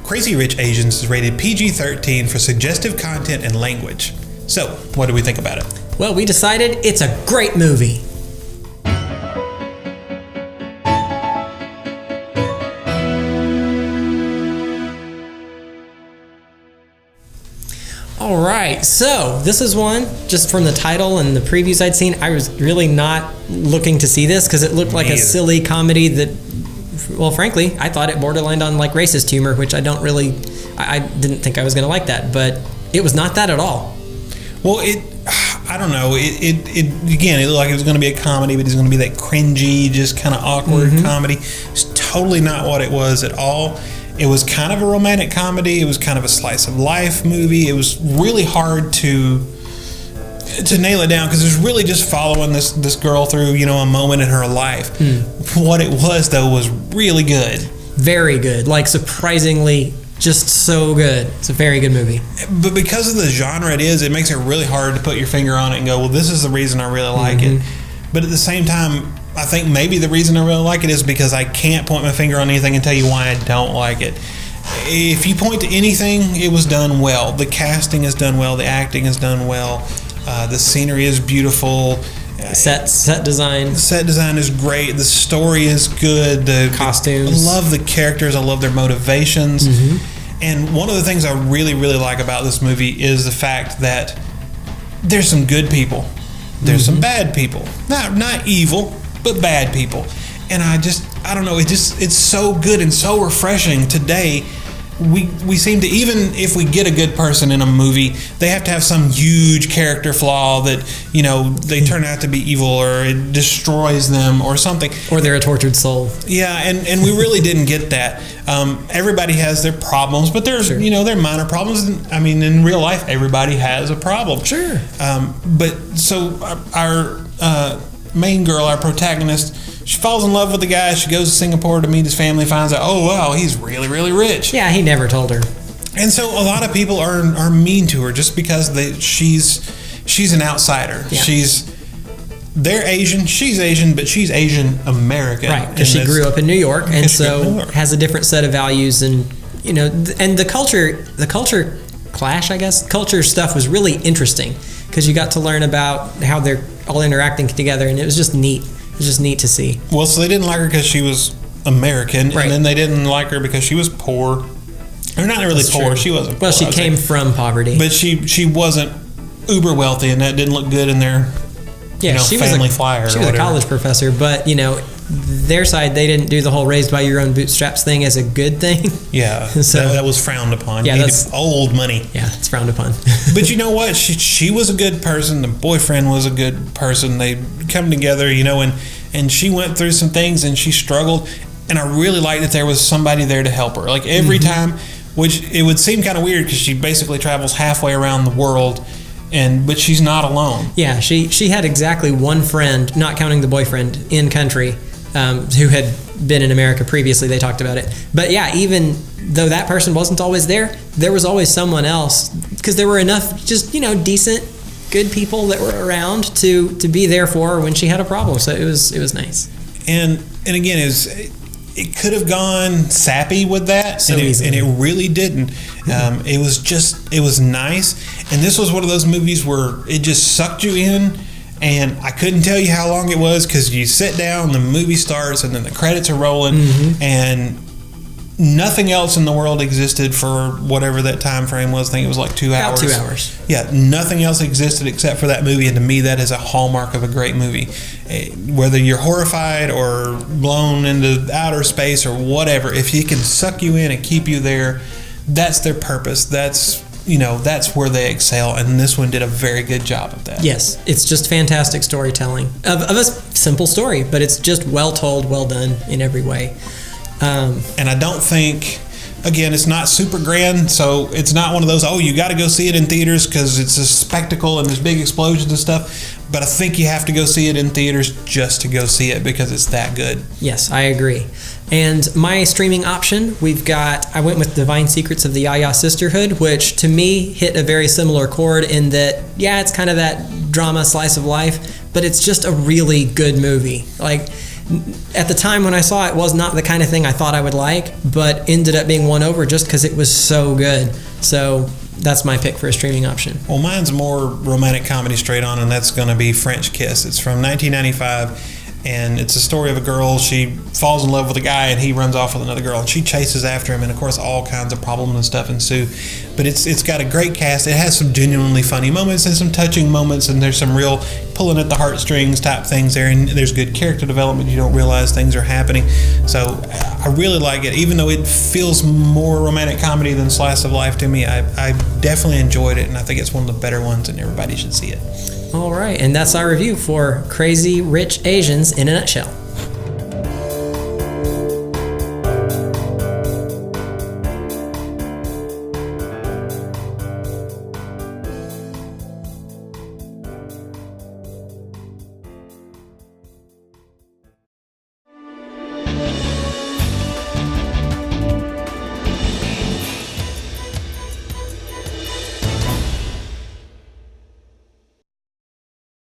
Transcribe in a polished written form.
Crazy Rich Asians is rated PG-13 for suggestive content and language. So, what do we think about it? Well, we decided it's a great movie. All right, so this is one, just from the title and the previews I'd seen, I was really not looking to see this because it looked like a silly comedy that, well, frankly, I thought it borderlined on like racist humor, which I didn't think I was going to like that, but it was not that at all. Well, I don't know. It again, it looked like it was going to be a comedy, but it's going to be that cringy, just kind of awkward comedy. It's totally not what it was at all. It was kind of a romantic comedy. It was kind of a slice of life movie. It was really hard to nail it down because it was really just following this girl through, a moment in her life. What it was, though, was really good. Very good. Like, surprisingly, just so good. It's a very good movie. But because of the genre it is, it makes it really hard to put your finger on it and go, well, this is the reason I really like it. But at the same time, I think maybe the reason I really like it is because I can't point my finger on anything and tell you why I don't like it. If you point to anything, it was done well. The casting is done well. The acting is done well. The scenery is beautiful. Set design. The set design is great. The story is good. The costumes. I love the characters. I love their motivations. And one of the things I really, really like about this movie is the fact that there's some good people. There's some bad people. Not evil, but bad people. And I don't know, it's so good and so refreshing today. We seem to, even if we get a good person in a movie, they have to have some huge character flaw that, they turn out to be evil or it destroys them or something. Or they're a tortured soul. Yeah, and we really didn't get that. Everybody has their problems, but they're, they're minor problems. I mean, in real life, everybody has a problem. Sure. But so our main girl, our protagonist, she falls in love with the guy. She goes to Singapore to meet his family, finds out, oh, wow, he's really, really rich. Yeah, he never told her. And so a lot of people are mean to her just because she's an outsider. Yeah. They're Asian, she's Asian, but she's Asian American. Right, because she grew up in New York and so has a different set of values and, and the culture clash, I guess, culture stuff was really interesting because you got to learn about how they're all interacting together and it was just neat. It was just neat to see. Well, so they didn't like her because she was American, right. And then they didn't like her because she was poor. Or not really poor. True. She wasn't poor. Well, she came from poverty. But she wasn't uber wealthy, and that didn't look good in their family flyer. She was a college professor, but, their side, they didn't do the whole raised by your own bootstraps thing as a good thing. Yeah, so that was frowned upon. Yeah, that's old money. Yeah, it's frowned upon. But you know what? She was a good person. The boyfriend was a good person. They come together, and she went through some things and she struggled. And I really liked that there was somebody there to help her. Like every time, which it would seem kind of weird because she basically travels halfway around the world. But she's not alone. Yeah, she had exactly one friend, not counting the boyfriend, in country, who had been in America previously. They talked about it. But yeah, even though that person wasn't always there was always someone else because there were enough just, decent, good people that were around to be there for her when she had a problem. So it was nice. And again, it could have gone sappy with that, and it really didn't. It was nice, and this was one of those movies where it just sucked you in, and I couldn't tell you how long it was because you sit down, the movie starts, and then the credits are rolling, and nothing else in the world existed for whatever that time frame was. I think it was like 2 hours. About 2 hours. Yeah, nothing else existed except for that movie, and to me, that is a hallmark of a great movie. Whether you're horrified or blown into outer space or whatever, if he can suck you in and keep you there, that's their purpose. That's where they excel, and this one did a very good job of that. Yes, it's just fantastic storytelling of a simple story, but it's just well told, well done in every way. And I don't think, again, it's not super grand, so it's not one of those, you got to go see it in theaters because it's a spectacle and there's big explosions and stuff, but I think you have to go see it in theaters just to go see it because it's that good. Yes, I agree. And my streaming option, I went with Divine Secrets of the Yaya Sisterhood, which to me hit a very similar chord in that, yeah, it's kind of that drama slice of life, but it's just a really good movie. Like, At the time when I saw it, was not the kind of thing I thought I would like, but ended up being won over just because it was so good. So that's my pick for a streaming option. Well, mine's more romantic comedy straight on, and that's going to be French Kiss. It's from 1995. And it's a story of a girl. She falls in love with a guy, and he runs off with another girl, and she chases after him, and of course all kinds of problems and stuff ensue. But it's got a great cast. It has some genuinely funny moments and some touching moments, and there's some real pulling at the heartstrings type things there, and there's good character development. You don't realize things are happening. So I really like it, even though it feels more romantic comedy than slice of life to me. I definitely enjoyed it, and I think it's one of the better ones, and everybody should see it. All right, and that's our review for Crazy Rich Asians in a nutshell.